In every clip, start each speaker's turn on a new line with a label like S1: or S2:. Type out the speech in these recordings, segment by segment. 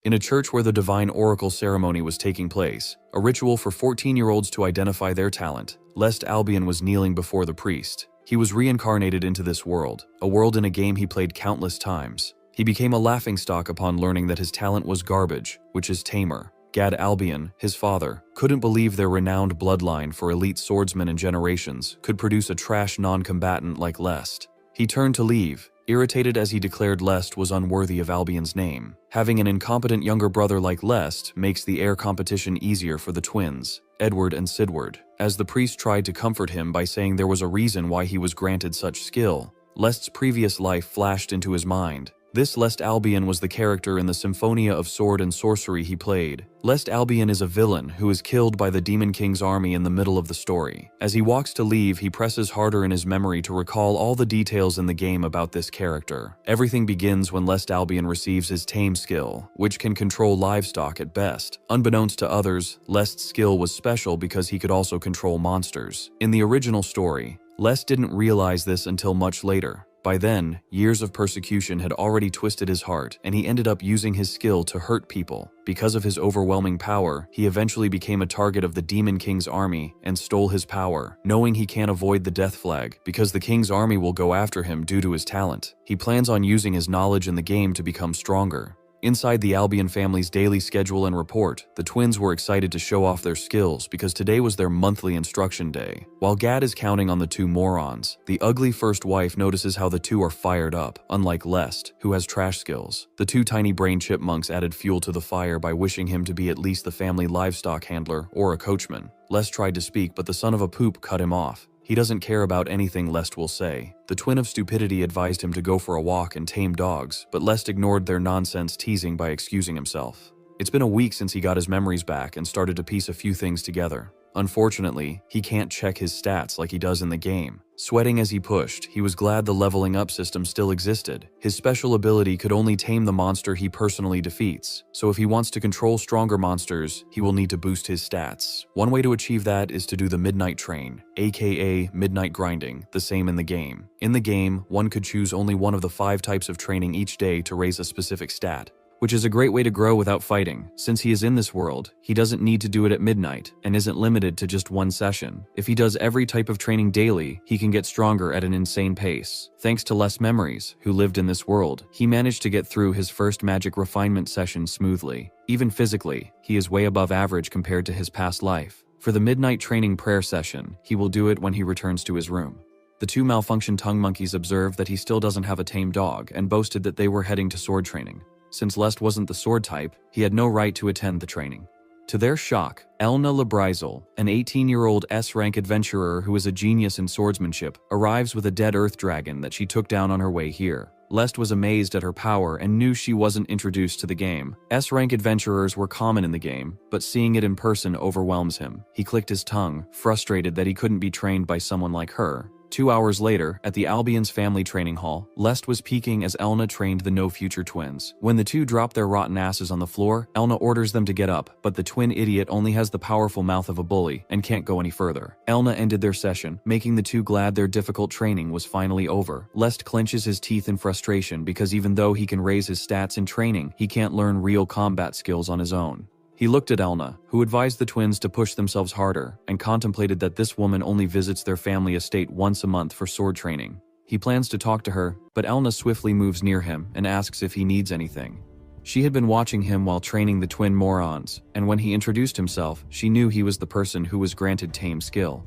S1: In a church where the divine oracle ceremony was taking place, a ritual for 14-year-olds to identify their talent, Lest Albion was kneeling before the priest. He was reincarnated into this world, a world in a game he played countless times. He became a laughingstock upon learning that his talent was garbage, which is tamer. Gad Albion, his father, couldn't believe their renowned bloodline for elite swordsmen and generations could produce a trash non-combatant like Lest. He turned to leave, irritated as he declared Lest was unworthy of Albion's name. Having an incompetent younger brother like Lest makes the heir competition easier for the twins, Edward and Sidward. As the priest tried to comfort him by saying there was a reason why he was granted such skill, Lest's previous life flashed into his mind. This Lest Albion was the character in the Symphonia of Sword and Sorcery he played. Lest Albion is a villain who is killed by the Demon King's army in the middle of the story. As he walks to leave, he presses harder in his memory to recall all the details in the game about this character. Everything begins when Lest Albion receives his Tame skill, which can control livestock at best. Unbeknownst to others, Lest's skill was special because he could also control monsters. In the original story, Lest didn't realize this until much later. By then, years of persecution had already twisted his heart, and he ended up using his skill to hurt people. Because of his overwhelming power, he eventually became a target of the Demon King's army and stole his power. Knowing he can't avoid the death flag, because the King's army will go after him due to his talent, he plans on using his knowledge in the game to become stronger. Inside the Albion family's daily schedule and report, the twins were excited to show off their skills because today was their monthly instruction day. While Gad is counting on the two morons, the ugly first wife notices how the two are fired up, unlike Lest, who has trash skills. The two tiny brain chipmunks added fuel to the fire by wishing him to be at least the family livestock handler or a coachman. Lest tried to speak, but the son of a poop cut him off. He doesn't care about anything Lest will say. The twin of stupidity advised him to go for a walk and tame dogs, but Lest ignored their nonsense teasing by excusing himself. It's been a week since he got his memories back and started to piece a few things together. Unfortunately, he can't check his stats like he does in the game. Sweating as he pushed, he was glad the leveling up system still existed. His special ability could only tame the monster he personally defeats, so if he wants to control stronger monsters, he will need to boost his stats. One way to achieve that is to do the Midnight Train, aka Midnight Grinding, the same in the game. In the game, one could choose only one of the 5 types of training each day to raise a specific stat, which is a great way to grow without fighting. Since he is in this world, he doesn't need to do it at midnight and isn't limited to just one session. If he does every type of training daily, he can get stronger at an insane pace. Thanks to Less Memories, who lived in this world, he managed to get through his first magic refinement session smoothly. Even physically, he is way above average compared to his past life. For the midnight training prayer session, he will do it when he returns to his room. The two malfunctioned tongue monkeys observed that he still doesn't have a tame dog and boasted that they were heading to sword training. Since Lest wasn't the sword type, he had no right to attend the training. To their shock, Elna Lebrizel, an 18-year-old S-rank adventurer who is a genius in swordsmanship, arrives with a dead earth dragon that she took down on her way here. Lest was amazed at her power and knew she wasn't introduced to the game. S-rank adventurers were common in the game, but seeing it in person overwhelms him. He clicked his tongue, frustrated that he couldn't be trained by someone like her. 2 hours later, at the Albion's family training hall, Lest was peeking as Elna trained the No Future twins. When the two drop their rotten asses on the floor, Elna orders them to get up, but the twin idiot only has the powerful mouth of a bully and can't go any further. Elna ended their session, making the two glad their difficult training was finally over. Lest clenches his teeth in frustration because even though he can raise his stats in training, he can't learn real combat skills on his own. He looked at Elna, who advised the twins to push themselves harder, and contemplated that this woman only visits their family estate once a month for sword training. He plans to talk to her, but Elna swiftly moves near him and asks if he needs anything. She had been watching him while training the twin morons, and when he introduced himself, she knew he was the person who was granted tame skill.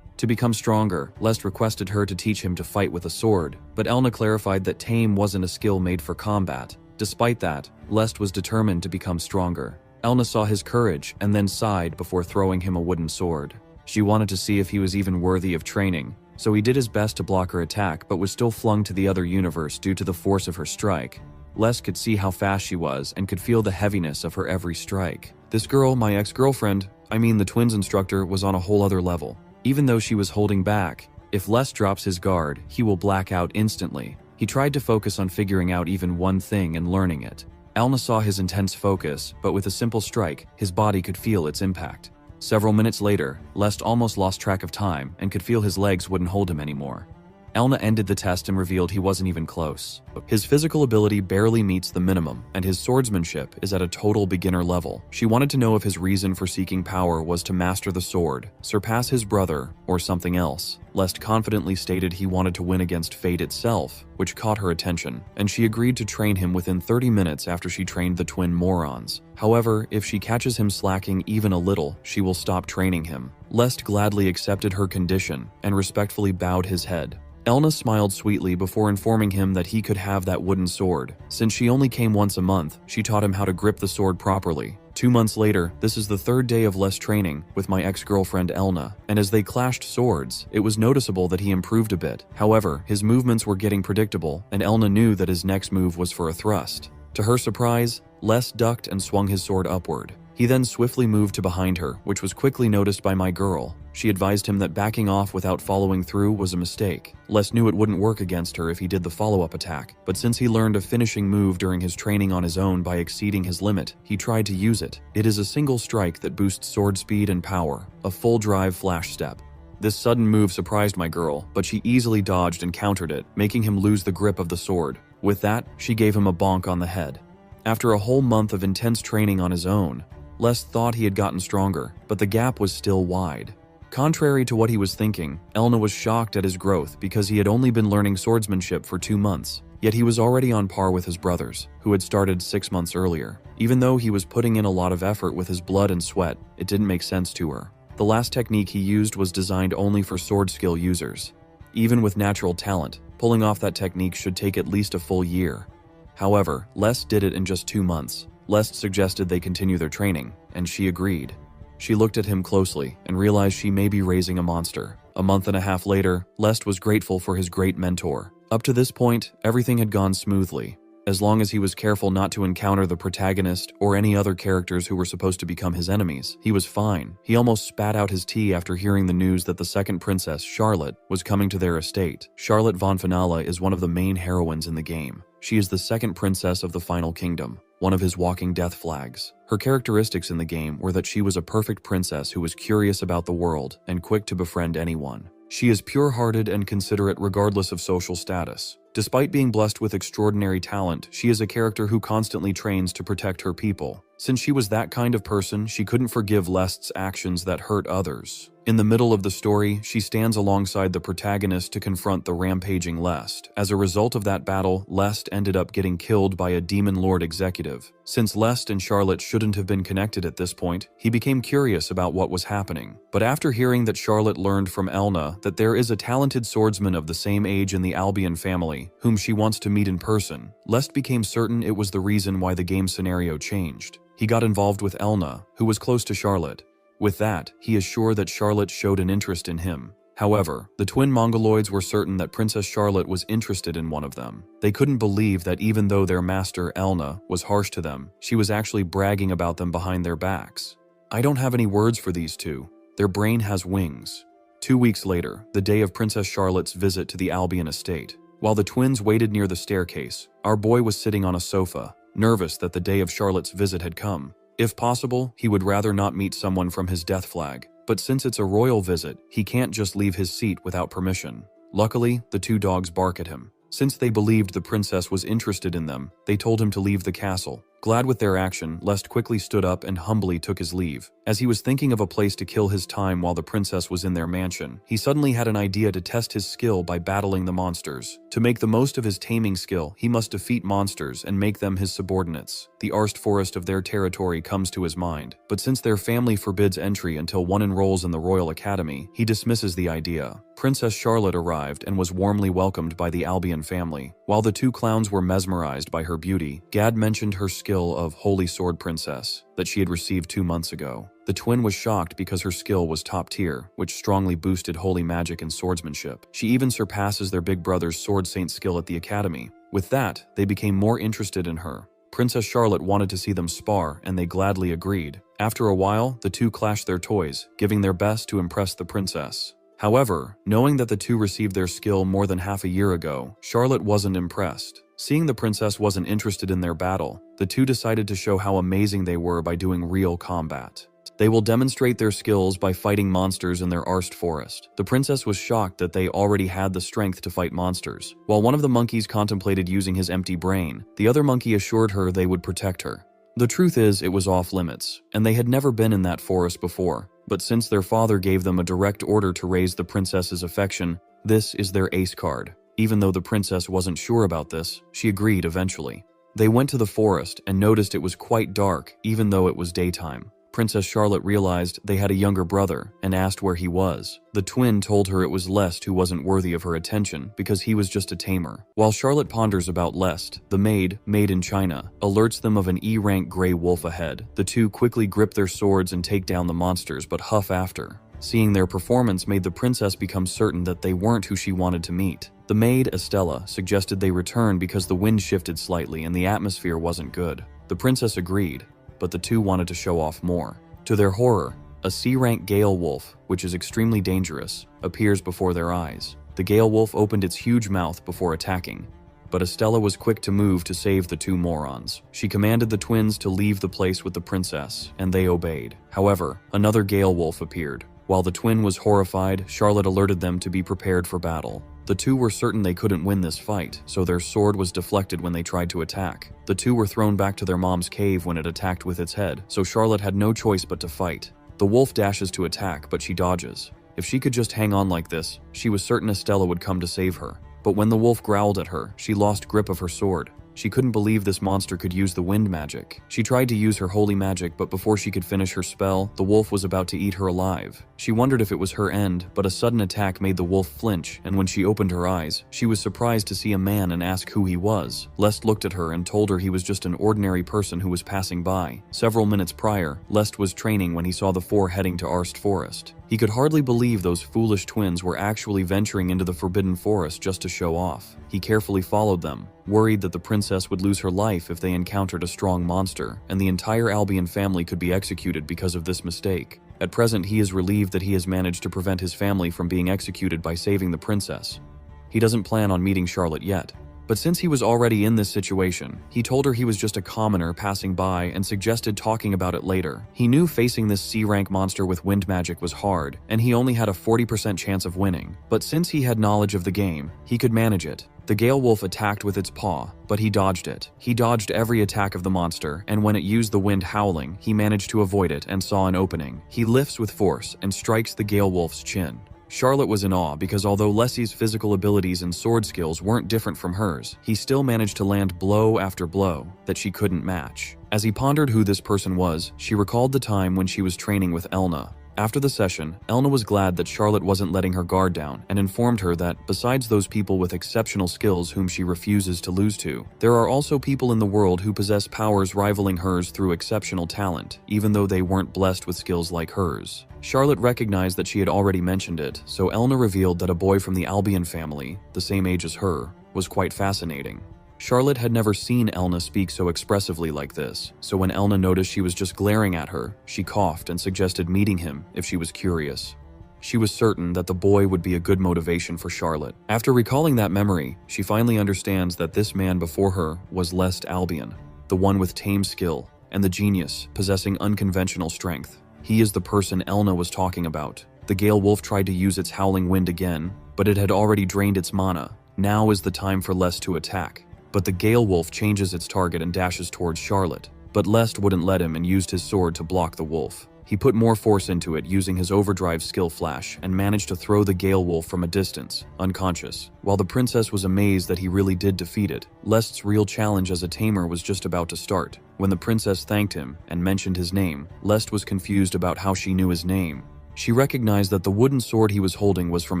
S1: To become stronger, Lest requested her to teach him to fight with a sword, but Elna clarified that tame wasn't a skill made for combat. Despite that, Lest was determined to become stronger. Elna saw his courage and then sighed before throwing him a wooden sword. She wanted to see if he was even worthy of training, so he did his best to block her attack but was still flung to the other universe due to the force of her strike. Lest could see how fast she was and could feel the heaviness of her every strike. This girl, my ex-girlfriend, the twins instructor, was on a whole other level. Even though she was holding back, if Lest drops his guard, he will black out instantly. He tried to focus on figuring out even one thing and learning it. Elna saw his intense focus, but with a simple strike, his body could feel its impact. Several minutes later, Lest almost lost track of time and could feel his legs wouldn't hold him anymore. Elna ended the test and revealed he wasn't even close. His physical ability barely meets the minimum, and his swordsmanship is at a total beginner level. She wanted to know if his reason for seeking power was to master the sword, surpass his brother, or something else. Lest confidently stated he wanted to win against fate itself, which caught her attention, and she agreed to train him within 30 minutes after she trained the twin morons. However, if she catches him slacking even a little, she will stop training him. Lest gladly accepted her condition and respectfully bowed his head. Elna smiled sweetly before informing him that he could have that wooden sword. Since she only came once a month, she taught him how to grip the sword properly. 2 months later, this is the third day of less training with my ex-girlfriend Elna, and as they clashed swords, it was noticeable that he improved a bit. However, his movements were getting predictable, and Elna knew that his next move was for a thrust. To her surprise, Les ducked and swung his sword upward. He then swiftly moved to behind her, which was quickly noticed by my girl. She advised him that backing off without following through was a mistake. Les knew it wouldn't work against her if he did the follow-up attack, but since he learned a finishing move during his training on his own by exceeding his limit, he tried to use it. It is a single strike that boosts sword speed and power, a full drive flash step. This sudden move surprised my girl, but she easily dodged and countered it, making him lose the grip of the sword. With that, she gave him a bonk on the head. After a whole month of intense training on his own, Les thought he had gotten stronger, but the gap was still wide. Contrary to what he was thinking, Elna was shocked at his growth because he had only been learning swordsmanship for 2 months, yet he was already on par with his brothers, who had started 6 months earlier. Even though he was putting in a lot of effort with his blood and sweat, it didn't make sense to her. The last technique he used was designed only for sword skill users. Even with natural talent, pulling off that technique should take at least a full year. However, Les did it in just 2 months. Les suggested they continue their training, and she agreed. She looked at him closely and realized she may be raising a monster. A month and a half later, Les was grateful for his great mentor. Up to this point, everything had gone smoothly, as long as he was careful not to encounter the protagonist or any other characters who were supposed to become his enemies. He was fine. He almost spat out his tea after hearing the news that the second princess, Charlotte, was coming to their estate. Charlotte von Finala is one of the main heroines in the game. She is the second princess of the Final Kingdom, one of his walking death flags. Her characteristics in the game were that she was a perfect princess who was curious about the world and quick to befriend anyone. She is pure-hearted and considerate regardless of social status. Despite being blessed with extraordinary talent, she is a character who constantly trains to protect her people. Since she was that kind of person, she couldn't forgive Lest's actions that hurt others. In the middle of the story, she stands alongside the protagonist to confront the rampaging Lest. As a result of that battle, Lest ended up getting killed by a demon lord executive. Since Lest and Charlotte shouldn't have been connected at this point, he became curious about what was happening. But after hearing that Charlotte learned from Elna that there is a talented swordsman of the same age in the Albion family, whom she wants to meet in person, Lest became certain it was the reason why the game scenario changed. He got involved with Elna, who was close to Charlotte. With that, he is sure that Charlotte showed an interest in him. However, the twin Mongoloids were certain that Princess Charlotte was interested in one of them. They couldn't believe that even though their master, Elna, was harsh to them, she was actually bragging about them behind their backs. I don't have any words for these two. Their brain has wings. 2 weeks later, the day of Princess Charlotte's visit to the Albion estate. While the twins waited near the staircase, our boy was sitting on a sofa, nervous that the day of Charlotte's visit had come. If possible, he would rather not meet someone from his death flag, but since it's a royal visit, he can't just leave his seat without permission. Luckily, the 2 dogs bark at him. Since they believed the princess was interested in them, they told him to leave the castle. Glad with their action, Lest quickly stood up and humbly took his leave. As he was thinking of a place to kill his time while the princess was in their mansion, he suddenly had an idea to test his skill by battling the monsters. To make the most of his taming skill, he must defeat monsters and make them his subordinates. The Arst forest of their territory comes to his mind, but since their family forbids entry until one enrolls in the Royal Academy, he dismisses the idea. Princess Charlotte arrived and was warmly welcomed by the Albion family. While the 2 clowns were mesmerized by her beauty, Gad mentioned her skill of Holy Sword Princess that she had received 2 months ago. The twin was shocked because her skill was top tier, which strongly boosted holy magic and swordsmanship. She even surpasses their big brother's sword saint skill at the academy. With that, they became more interested in her. Princess Charlotte wanted to see them spar, and they gladly agreed. After a while, the 2 clashed their toys, giving their best to impress the princess. However, knowing that the 2 received their skill more than half a year ago, Charlotte wasn't impressed. Seeing the princess wasn't interested in their battle, the 2 decided to show how amazing they were by doing real combat. They will demonstrate their skills by fighting monsters in their arsed forest. The princess was shocked that they already had the strength to fight monsters. While one of the monkeys contemplated using his empty brain, the other monkey assured her they would protect her. The truth is, it was off limits, and they had never been in that forest before. But since their father gave them a direct order to raise the princess's affection, this is their ace card. Even though the princess wasn't sure about this, she agreed eventually. They went to the forest and noticed it was quite dark, even though it was daytime. Princess Charlotte realized they had a younger brother and asked where he was. The twin told her it was Lest who wasn't worthy of her attention because he was just a tamer. While Charlotte ponders about Lest, the maid in China, alerts them of an E-rank gray wolf ahead. The two quickly grip their swords and take down the monsters but huff after. Seeing their performance made the princess become certain that they weren't who she wanted to meet. The maid, Estella, suggested they return because the wind shifted slightly and the atmosphere wasn't good. The princess agreed, but the two wanted to show off more. To their horror, a C-rank gale wolf, which is extremely dangerous, appears before their eyes. The gale wolf opened its huge mouth before attacking, but Estella was quick to move to save the two morons. She commanded the twins to leave the place with the princess, and they obeyed. However, another gale wolf appeared. While the twin was horrified, Charlotte alerted them to be prepared for battle. The two were certain they couldn't win this fight, so their sword was deflected when they tried to attack. The two were thrown back to their mom's cave when it attacked with its head, so Charlotte had no choice but to fight. The wolf dashes to attack, but she dodges. If she could just hang on like this, she was certain Estella would come to save her. But when the wolf growled at her, she lost grip of her sword. She couldn't believe this monster could use the wind magic. She tried to use her holy magic, but before she could finish her spell, the wolf was about to eat her alive. She wondered if it was her end, but a sudden attack made the wolf flinch, and when she opened her eyes, she was surprised to see a man and ask who he was. Lest looked at her and told her he was just an ordinary person who was passing by. Several minutes prior, Lest was training when he saw the four heading to Arsed Forest. He could hardly believe those foolish twins were actually venturing into the Forbidden Forest just to show off. He carefully followed them, worried that the princess would lose her life if they encountered a strong monster, and the entire Albion family could be executed because of this mistake. At present, he is relieved that he has managed to prevent his family from being executed by saving the princess. He doesn't plan on meeting Charlotte yet. But since he was already in this situation, he told her he was just a commoner passing by and suggested talking about it later. He knew facing this C-rank monster with wind magic was hard, and he only had a 40% chance of winning. But since he had knowledge of the game, he could manage it. The gale wolf attacked with its paw, but he dodged it. He dodged every attack of the monster, and when it used the wind howling, he managed to avoid it and saw an opening. He lifts with force and strikes the gale wolf's chin. Charlotte was in awe because although Leslie's physical abilities and sword skills weren't different from hers, he still managed to land blow after blow that she couldn't match. As he pondered who this person was, she recalled the time when she was training with Elna. After the session, Elna was glad that Charlotte wasn't letting her guard down and informed her that, besides those people with exceptional skills whom she refuses to lose to, there are also people in the world who possess powers rivaling hers through exceptional talent, even though they weren't blessed with skills like hers. Charlotte recognized that she had already mentioned it, so Elna revealed that a boy from the Albion family, the same age as her, was quite fascinating. Charlotte had never seen Elna speak so expressively like this, so when Elna noticed she was just glaring at her, she coughed and suggested meeting him if she was curious. She was certain that the boy would be a good motivation for Charlotte. After recalling that memory, she finally understands that this man before her was Lest Albion, the one with tame skill, and the genius possessing unconventional strength. He is the person Elna was talking about. The Gale Wolf tried to use its howling wind again, but it had already drained its mana. Now is the time for Lest to attack. But the Gale Wolf changes its target and dashes towards Charlotte. But Lest wouldn't let him and used his sword to block the wolf. He put more force into it using his overdrive skill flash and managed to throw the Gale Wolf from a distance, unconscious. While the princess was amazed that he really did defeat it, Lest's real challenge as a tamer was just about to start. When the princess thanked him and mentioned his name, Lest was confused about how she knew his name. She recognized that the wooden sword he was holding was from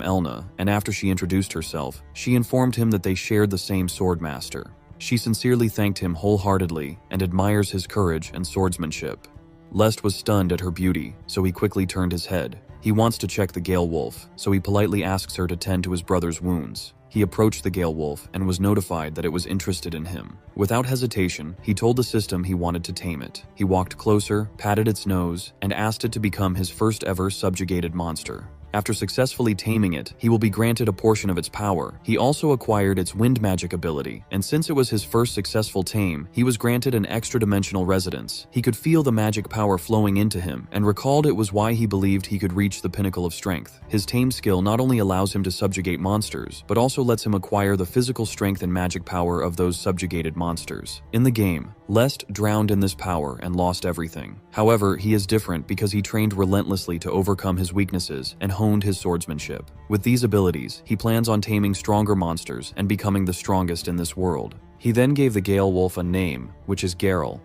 S1: Elna, and after she introduced herself, she informed him that they shared the same sword master. She sincerely thanked him wholeheartedly and admires his courage and swordsmanship. Lest was stunned at her beauty, so he quickly turned his head. He wants to check the Gale Wolf, so he politely asks her to tend to his brother's wounds. He approached the Gale Wolf and was notified that it was interested in him. Without hesitation, he told the system he wanted to tame it. He walked closer, patted its nose, and asked it to become his first ever subjugated monster. After successfully taming it, he will be granted a portion of its power. He also acquired its wind magic ability, and since it was his first successful tame, he was granted an extra-dimensional residence. He could feel the magic power flowing into him, and recalled it was why he believed he could reach the pinnacle of strength. His tame skill not only allows him to subjugate monsters, but also lets him acquire the physical strength and magic power of those subjugated monsters. In the game, Lest drowned in this power and lost everything. However, he is different because he trained relentlessly to overcome his weaknesses and honed his swordsmanship. With these abilities, he plans on taming stronger monsters and becoming the strongest in this world. He then gave the Gale Wolf a name, which is Geralt.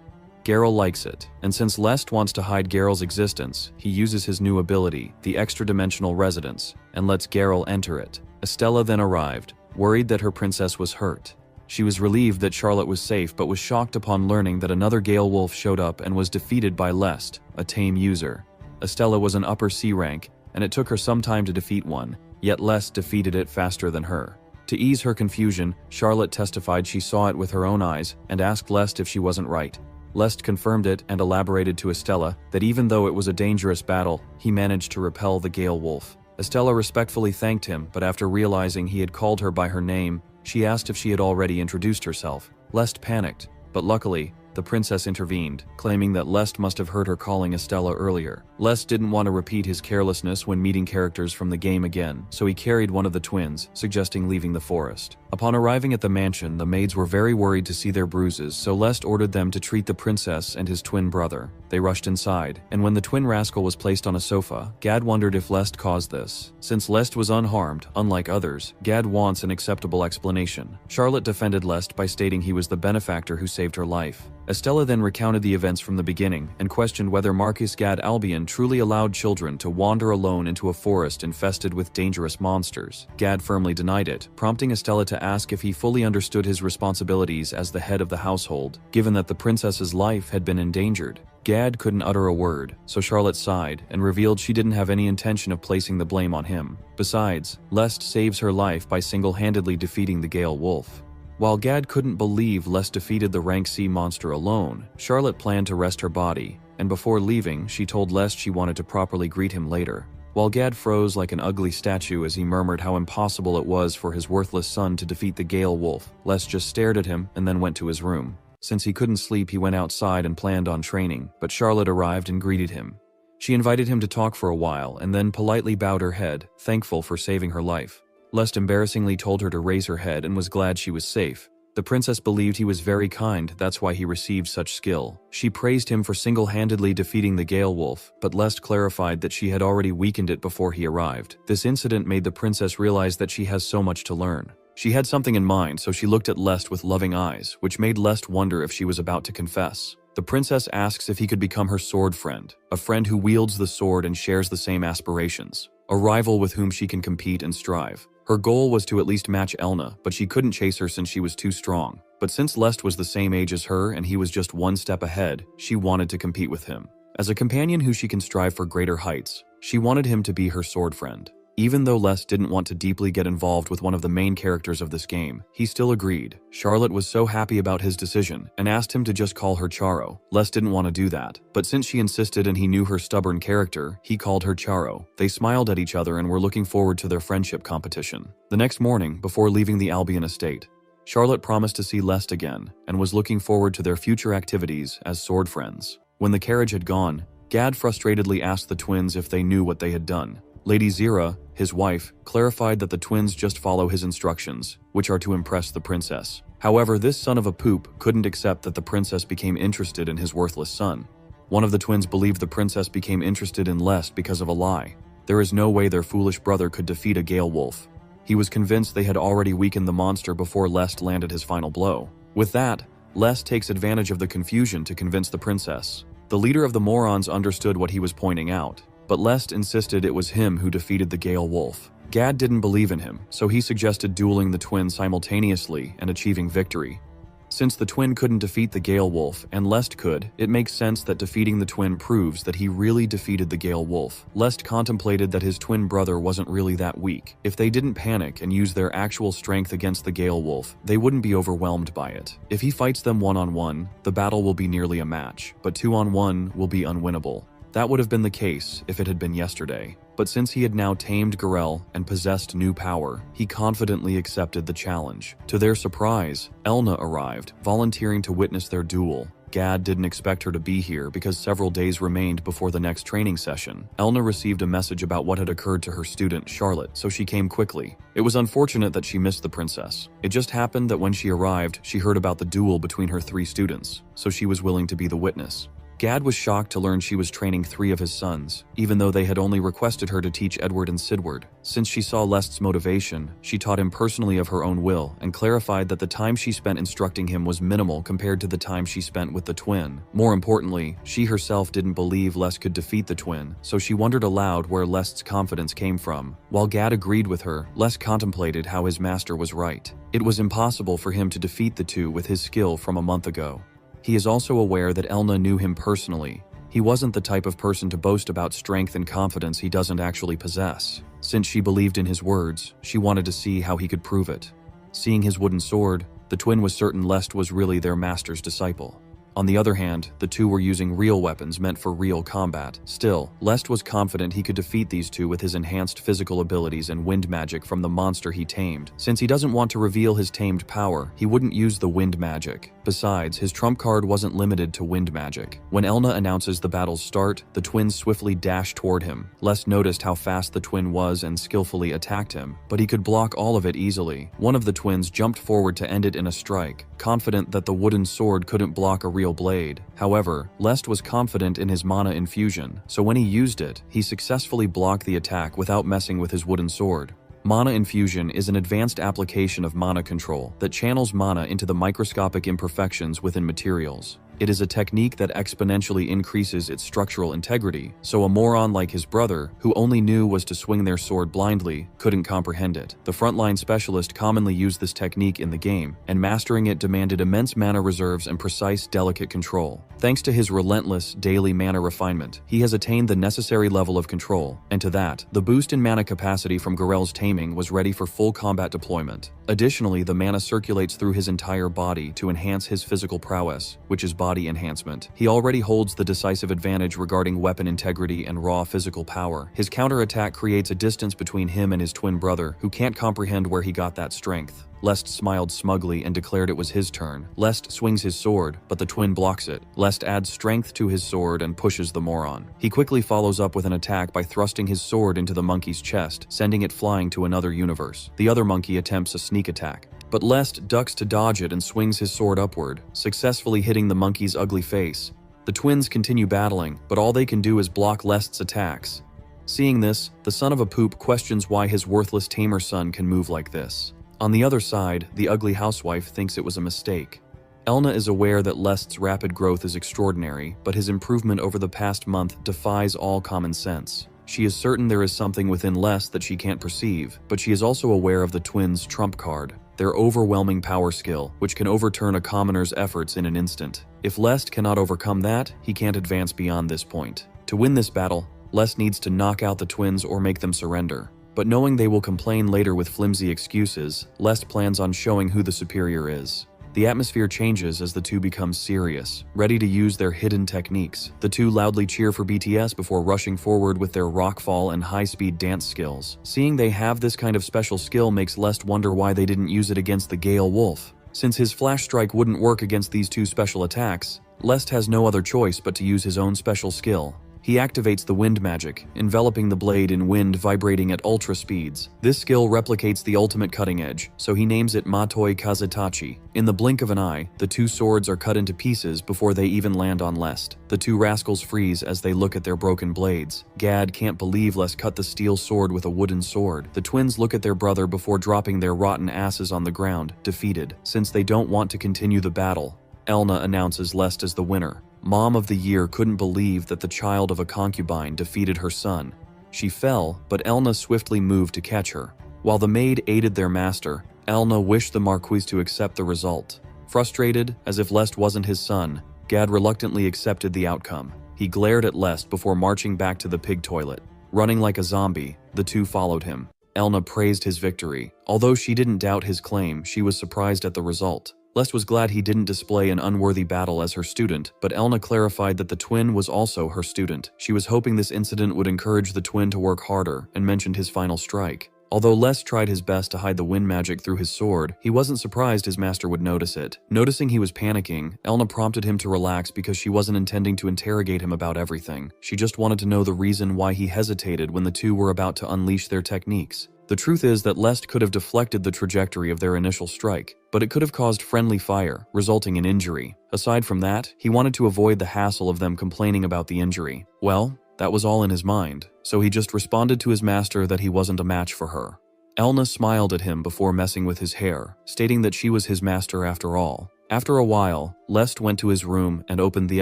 S1: Geralt likes it, and since Lest wants to hide Geralt's existence, he uses his new ability, the extra-dimensional residence, and lets Geralt enter it. Estella then arrived, worried that her princess was hurt. She was relieved that Charlotte was safe, but was shocked upon learning that another Gale Wolf showed up and was defeated by Lest, a tame user. Estella was an upper C rank, and it took her some time to defeat one, yet Lest defeated it faster than her. To ease her confusion, Charlotte testified she saw it with her own eyes and asked Lest if she wasn't right. Lest confirmed it and elaborated to Estella that even though it was a dangerous battle, he managed to repel the Gale Wolf. Estella respectfully thanked him, but after realizing he had called her by her name, she asked if she had already introduced herself. Lest panicked, but luckily, the princess intervened, claiming that Lest must have heard her calling Estella earlier. Lest didn't want to repeat his carelessness when meeting characters from the game again, so he carried one of the twins, suggesting leaving the forest. Upon arriving at the mansion, the maids were very worried to see their bruises, so Lest ordered them to treat the princess and his twin brother. They rushed inside, and when the twin rascal was placed on a sofa, Gad wondered if Lest caused this. Since Lest was unharmed, unlike others, Gad wants an acceptable explanation. Charlotte defended Lest by stating he was the benefactor who saved her life. Estella then recounted the events from the beginning and questioned whether Marcus Gad Albion truly allowed children to wander alone into a forest infested with dangerous monsters. Gad firmly denied it, prompting Estella to ask if he fully understood his responsibilities as the head of the household, given that the princess's life had been endangered. Gad couldn't utter a word, so Charlotte sighed and revealed she didn't have any intention of placing the blame on him. Besides, Lest saves her life by single-handedly defeating the Gale Wolf. While Gad couldn't believe Lest defeated the rank C monster alone, Charlotte planned to rest her body, and before leaving, she told Lest she wanted to properly greet him later. While Gad froze like an ugly statue as he murmured how impossible it was for his worthless son to defeat the Gale Wolf, Lest just stared at him and then went to his room. Since he couldn't sleep, he went outside and planned on training, but Charlotte arrived and greeted him. She invited him to talk for a while and then politely bowed her head, thankful for saving her life. Lest embarrassingly told her to raise her head and was glad she was safe. The princess believed he was very kind, that's why he received such skill. She praised him for single-handedly defeating the Gale Wolf, but Lest clarified that she had already weakened it before he arrived. This incident made the princess realize that she has so much to learn. She had something in mind, so she looked at Lest with loving eyes, which made Lest wonder if she was about to confess. The princess asks if he could become her sword friend, a friend who wields the sword and shares the same aspirations, a rival with whom she can compete and strive. Her goal was to at least match Elna, but she couldn't chase her since she was too strong. But since Lest was the same age as her and he was just one step ahead, she wanted to compete with him. As a companion who she can strive for greater heights, she wanted him to be her sword friend. Even though Lest didn't want to deeply get involved with one of the main characters of this game, he still agreed. Charlotte was so happy about his decision and asked him to just call her Charo. Lest didn't want to do that, but since she insisted and he knew her stubborn character, he called her Charo. They smiled at each other and were looking forward to their friendship competition. The next morning, before leaving the Albion estate, Charlotte promised to see Lest again and was looking forward to their future activities as sword friends. When the carriage had gone, Gad frustratedly asked the twins if they knew what they had done. Lady Zira, his wife, clarified that the twins just follow his instructions, which are to impress the princess. However, this son of a poop couldn't accept that the princess became interested in his worthless son. One of the twins believed the princess became interested in Lest because of a lie. There is no way their foolish brother could defeat a Gale Wolf. He was convinced they had already weakened the monster before Lest landed his final blow. With that, Lest takes advantage of the confusion to convince the princess. The leader of the morons understood what he was pointing out, but Lest insisted it was him who defeated the Gale Wolf. Gad didn't believe in him, so he suggested dueling the twin simultaneously and achieving victory. Since the twin couldn't defeat the Gale Wolf and Lest could, it makes sense that defeating the twin proves that he really defeated the Gale Wolf. Lest contemplated that his twin brother wasn't really that weak. If they didn't panic and use their actual strength against the Gale Wolf, they wouldn't be overwhelmed by it. If he fights them one-on-one, the battle will be nearly a match, but two-on-one will be unwinnable. That would have been the case if it had been yesterday. But since he had now tamed Garel and possessed new power, he confidently accepted the challenge. To their surprise, Elna arrived, volunteering to witness their duel. Gad didn't expect her to be here because several days remained before the next training session. Elna received a message about what had occurred to her student, Charlotte, so she came quickly. It was unfortunate that she missed the princess. It just happened that when she arrived, she heard about the duel between her 3 students, so she was willing to be the witness. Gad was shocked to learn she was training 3 of his sons, even though they had only requested her to teach Edward and Sidward. Since she saw Lest's motivation, she taught him personally of her own will and clarified that the time she spent instructing him was minimal compared to the time she spent with the twin. More importantly, she herself didn't believe Lest could defeat the twin, so she wondered aloud where Lest's confidence came from. While Gad agreed with her, Lest contemplated how his master was right. It was impossible for him to defeat the 2 with his skill from a month ago. He is also aware that Elna knew him personally. He wasn't the type of person to boast about strength and confidence he doesn't actually possess. Since she believed in his words, she wanted to see how he could prove it. Seeing his wooden sword, the twin was certain Lest was really their master's disciple. On the other hand, the 2 were using real weapons meant for real combat. Still, Lest was confident he could defeat these 2 with his enhanced physical abilities and wind magic from the monster he tamed. Since he doesn't want to reveal his tamed power, he wouldn't use the wind magic. Besides, his trump card wasn't limited to wind magic. When Elna announces the battle's start, the twins swiftly dash toward him. Lest noticed how fast the twin was and skillfully attacked him, but he could block all of it easily. One of the twins jumped forward to end it in a strike, confident that the wooden sword couldn't block a real blade. However, Lest was confident in his mana infusion, so when he used it, he successfully blocked the attack without messing with his wooden sword. Mana infusion is an advanced application of mana control that channels mana into the microscopic imperfections within materials. It is a technique that exponentially increases its structural integrity, so a moron like his brother, who only knew was to swing their sword blindly, couldn't comprehend it. The frontline specialist commonly used this technique in the game, and mastering it demanded immense mana reserves and precise, delicate control. Thanks to his relentless, daily mana refinement, he has attained the necessary level of control, and to that, the boost in mana capacity from Garel's taming was ready for full combat deployment. Additionally, the mana circulates through his entire body to enhance his physical prowess, which is body enhancement. He already holds the decisive advantage regarding weapon integrity and raw physical power. His counterattack creates a distance between him and his twin brother, who can't comprehend where he got that strength. Lest smiled smugly and declared it was his turn. Lest swings his sword, but the twin blocks it. Lest adds strength to his sword and pushes the moron. He quickly follows up with an attack by thrusting his sword into the monkey's chest, sending it flying to another universe. The other monkey attempts a sneak attack, but Lest ducks to dodge it and swings his sword upward, successfully hitting the monkey's ugly face. The twins continue battling, but all they can do is block Lest's attacks. Seeing this, the son of a poop questions why his worthless tamer son can move like this. On the other side, the ugly housewife thinks it was a mistake. Elna is aware that Lest's rapid growth is extraordinary, but his improvement over the past month defies all common sense. She is certain there is something within Lest that she can't perceive, but she is also aware of the twins' trump card, their overwhelming power skill, which can overturn a commoner's efforts in an instant. If Lest cannot overcome that, he can't advance beyond this point. To win this battle, Lest needs to knock out the twins or make them surrender. But knowing they will complain later with flimsy excuses, Lest plans on showing who the superior is. The atmosphere changes as the 2 become serious, ready to use their hidden techniques. The 2 loudly cheer for BTS before rushing forward with their rockfall and high-speed dance skills. Seeing they have this kind of special skill makes Lest wonder why they didn't use it against the Gale Wolf. Since his flash strike wouldn't work against these 2 special attacks, Lest has no other choice but to use his own special skill. He activates the wind magic, enveloping the blade in wind vibrating at ultra speeds. This skill replicates the ultimate cutting edge, so he names it Matoi Kazutachi. In the blink of an eye, the 2 swords are cut into pieces before they even land on Lest. The 2 rascals freeze as they look at their broken blades. Gad can't believe Lest cut the steel sword with a wooden sword. The twins look at their brother before dropping their rotten asses on the ground, defeated. Since they don't want to continue the battle, Elna announces Lest as the winner. Mom of the Year couldn't believe that the child of a concubine defeated her son. She fell, but Elna swiftly moved to catch her. While the maid aided their master, Elna wished the Marquise to accept the result. Frustrated, as if Lest wasn't his son, Gad reluctantly accepted the outcome. He glared at Lest before marching back to the pig toilet. Running like a zombie, the 2 followed him. Elna praised his victory. Although she didn't doubt his claim, she was surprised at the result. Lest was glad he didn't display an unworthy battle as her student, but Elna clarified that the twin was also her student. She was hoping this incident would encourage the twin to work harder, and mentioned his final strike. Although Lest tried his best to hide the wind magic through his sword, he wasn't surprised his master would notice it. Noticing he was panicking, Elna prompted him to relax because she wasn't intending to interrogate him about everything. She just wanted to know the reason why he hesitated when the two were about to unleash their techniques. The truth is that Lest could have deflected the trajectory of their initial strike, but it could have caused friendly fire, resulting in injury. Aside from that, he wanted to avoid the hassle of them complaining about the injury. Well, that was all in his mind, so he just responded to his master that he wasn't a match for her. Elna smiled at him before messing with his hair, stating that she was his master after all. After a while, Lest went to his room and opened the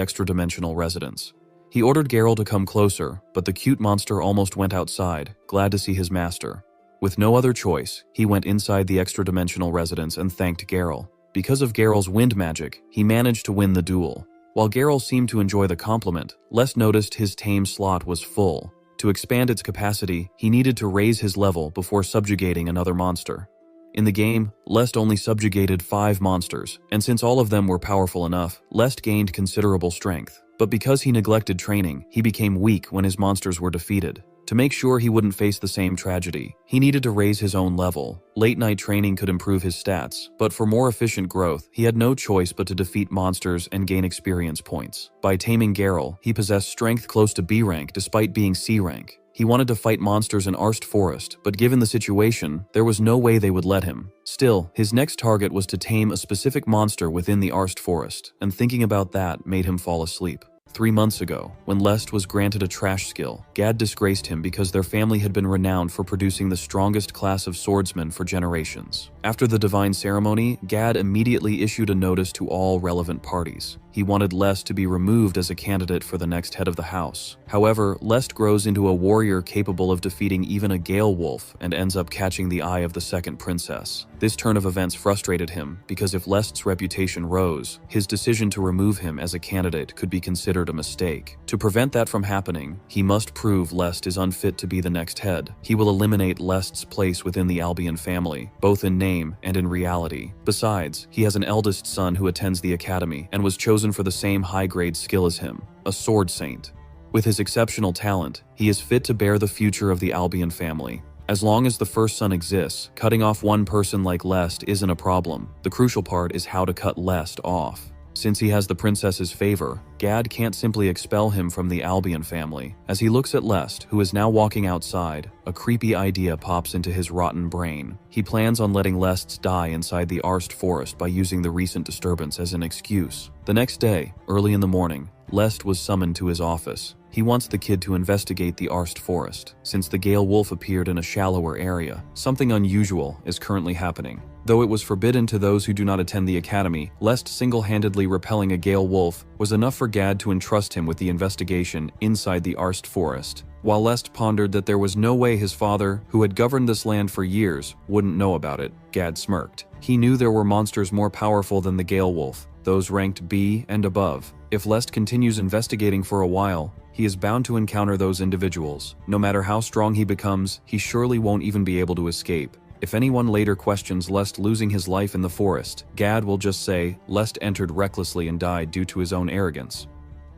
S1: extra-dimensional residence. He ordered Geralt to come closer, but the cute monster almost went outside, glad to see his master. With no other choice, he went inside the extra-dimensional residence and thanked Geralt. Because of Geralt's wind magic, he managed to win the duel. While Geralt seemed to enjoy the compliment, Lest noticed his tame slot was full. To expand its capacity, he needed to raise his level before subjugating another monster. In the game, Lest only subjugated 5 monsters, and since all of them were powerful enough, Lest gained considerable strength. But because he neglected training, he became weak when his monsters were defeated. To make sure he wouldn't face the same tragedy, he needed to raise his own level. Late-night training could improve his stats, but for more efficient growth, he had no choice but to defeat monsters and gain experience points. By taming Geralt, he possessed strength close to B rank despite being C rank. He wanted to fight monsters in Arst Forest, but given the situation, there was no way they would let him. Still, his next target was to tame a specific monster within the Arst Forest, and thinking about that made him fall asleep. 3 months ago, when Lest was granted a trash skill, Gad disgraced him because their family had been renowned for producing the strongest class of swordsmen for generations. After the divine ceremony, Gad immediately issued a notice to all relevant parties. He wanted Lest to be removed as a candidate for the next head of the house. However, Lest grows into a warrior capable of defeating even a Gale Wolf and ends up catching the eye of the second princess. This turn of events frustrated him because if Lest's reputation rose, his decision to remove him as a candidate could be considered a mistake. To prevent that from happening, he must prove Lest is unfit to be the next head. He will eliminate Lest's place within the Albion family, both in name and in reality. Besides, he has an eldest son who attends the academy and was chosen for the same high-grade skill as him, a sword saint. With his exceptional talent, he is fit to bear the future of the Albion family. As long as the first son exists, cutting off one person like Lest isn't a problem. The crucial part is how to cut Lest off. Since he has the princess's favor, Gad can't simply expel him from the Albion family. As he looks at Lest, who is now walking outside, a creepy idea pops into his rotten brain. He plans on letting Lest die inside the Arst Forest by using the recent disturbance as an excuse. The next day, early in the morning, Lest was summoned to his office. He wants the kid to investigate the Arst Forest, since the Gale Wolf appeared in a shallower area. Something unusual is currently happening. Though it was forbidden to those who do not attend the academy, Lest single-handedly repelling a Gale Wolf was enough for Gad to entrust him with the investigation inside the Arst Forest. While Lest pondered that there was no way his father, who had governed this land for years, wouldn't know about it, Gad smirked. He knew there were monsters more powerful than the Gale Wolf, those ranked B and above. If Lest continues investigating for a while, he is bound to encounter those individuals. No matter how strong he becomes, he surely won't even be able to escape. If anyone later questions Lest losing his life in the forest, Gad will just say, Lest entered recklessly and died due to his own arrogance.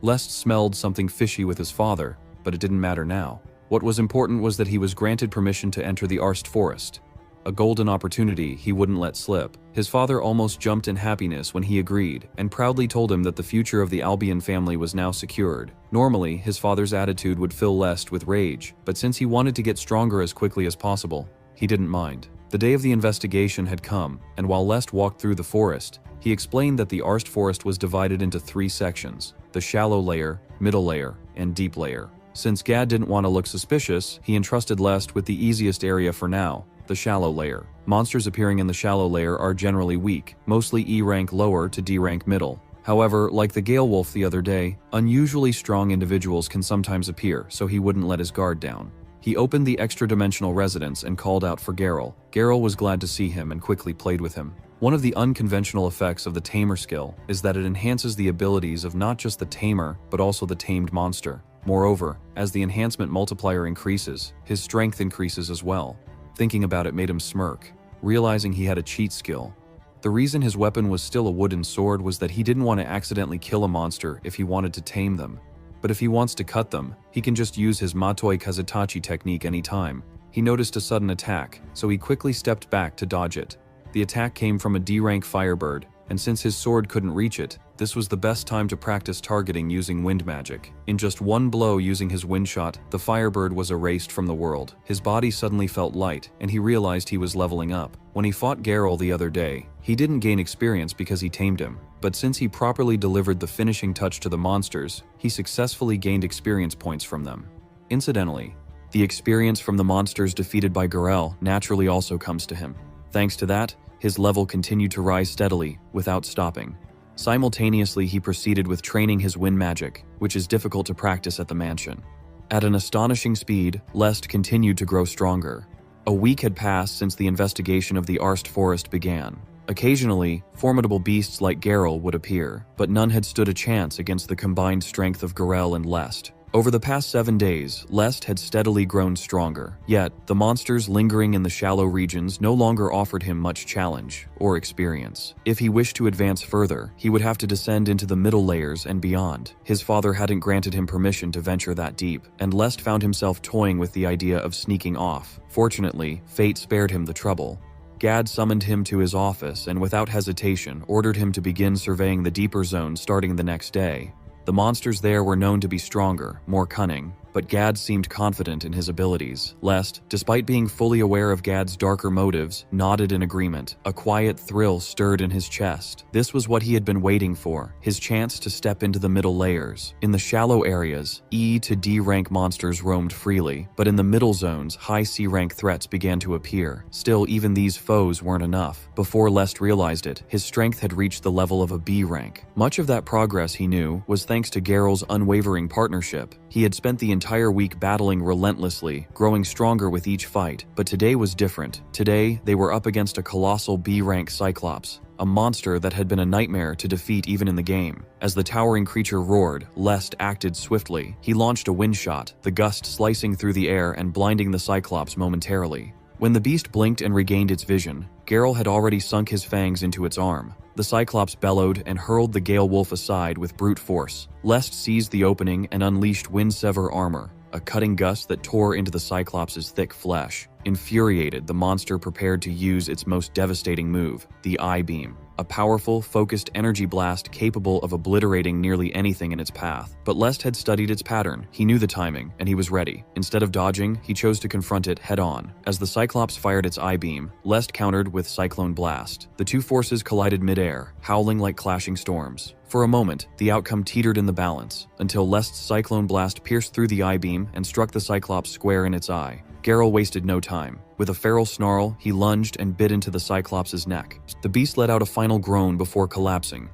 S1: Lest smelled something fishy with his father, but it didn't matter now. What was important was that he was granted permission to enter the Arst Forest. A golden opportunity he wouldn't let slip. His father almost jumped in happiness when he agreed, and proudly told him that the future of the Albion family was now secured. Normally, his father's attitude would fill Lest with rage, but since he wanted to get stronger as quickly as possible, he didn't mind. The day of the investigation had come, and while Lest walked through the forest, he explained that the Arst Forest was divided into 3 sections: the shallow layer, middle layer, and deep layer. Since Gad didn't want to look suspicious, he entrusted Lest with the easiest area for now, the shallow layer. Monsters appearing in the shallow layer are generally weak, mostly E rank lower to D rank middle. However, like the Gale Wolf the other day, unusually strong individuals can sometimes appear, so he wouldn't let his guard down. He opened the extra-dimensional residence and called out for Geralt. Geralt was glad to see him and quickly played with him. One of the unconventional effects of the Tamer skill is that it enhances the abilities of not just the tamer, but also the tamed monster. Moreover, as the enhancement multiplier increases, his strength increases as well. Thinking about it made him smirk, realizing he had a cheat skill. The reason his weapon was still a wooden sword was that he didn't want to accidentally kill a monster if he wanted to tame them. But if he wants to cut them, he can just use his Matoi Kazutachi technique anytime. He noticed a sudden attack, so he quickly stepped back to dodge it. The attack came from a D-rank firebird, and since his sword couldn't reach it, this was the best time to practice targeting using wind magic. In just one blow using his wind shot, the firebird was erased from the world. His body suddenly felt light, and he realized he was leveling up. When he fought Geralt the other day, he didn't gain experience because he tamed him, but since he properly delivered the finishing touch to the monsters, he successfully gained experience points from them. Incidentally, the experience from the monsters defeated by Geralt naturally also comes to him. Thanks to that, his level continued to rise steadily, without stopping. Simultaneously, he proceeded with training his wind magic, which is difficult to practice at the mansion. At an astonishing speed, Lest continued to grow stronger. A week had passed since the investigation of the Arst Forest began. Occasionally, formidable beasts like Geralt would appear, but none had stood a chance against the combined strength of Geralt and Lest. Over the past 7 days, Lest had steadily grown stronger, yet the monsters lingering in the shallow regions no longer offered him much challenge or experience. If he wished to advance further, he would have to descend into the middle layers and beyond. His father hadn't granted him permission to venture that deep, and Lest found himself toying with the idea of sneaking off. Fortunately, fate spared him the trouble. Gad summoned him to his office and without hesitation ordered him to begin surveying the deeper zones starting the next day. The monsters there were known to be stronger, more cunning, but Gad seemed confident in his abilities. Lest, despite being fully aware of Gad's darker motives, nodded in agreement. A quiet thrill stirred in his chest. This was what he had been waiting for, his chance to step into the middle layers. In the shallow areas, E to D rank monsters roamed freely, but in the middle zones, high C rank threats began to appear. Still, even these foes weren't enough. Before Lest realized it, his strength had reached the level of a B rank. Much of that progress, he knew, was thanks to Geralt's unwavering partnership. He had spent the entire week battling relentlessly, growing stronger with each fight, but today was different. Today, they were up against a colossal B-rank Cyclops, a monster that had been a nightmare to defeat even in the game. As the towering creature roared, Lest acted swiftly. He launched a wind shot, the gust slicing through the air and blinding the Cyclops momentarily. When the beast blinked and regained its vision, Geralt had already sunk his fangs into its arm. The Cyclops bellowed and hurled the Gale Wolf aside with brute force. Lest seized the opening and unleashed Windsever armor, a cutting gust that tore into the Cyclops' thick flesh. Infuriated, the monster prepared to use its most devastating move, the I-Beam, a powerful, focused energy blast capable of obliterating nearly anything in its path. But Lest had studied its pattern. He knew the timing, and he was ready. Instead of dodging, he chose to confront it head-on. As the Cyclops fired its I-Beam, Lest countered with Cyclone Blast. The two forces collided mid-air, howling like clashing storms. For a moment, the outcome teetered in the balance, until Lest's Cyclone Blast pierced through the I-Beam and struck the Cyclops square in its eye. Geralt wasted no time. With a feral snarl, he lunged and bit into the Cyclops' neck. The beast let out a final groan before collapsing.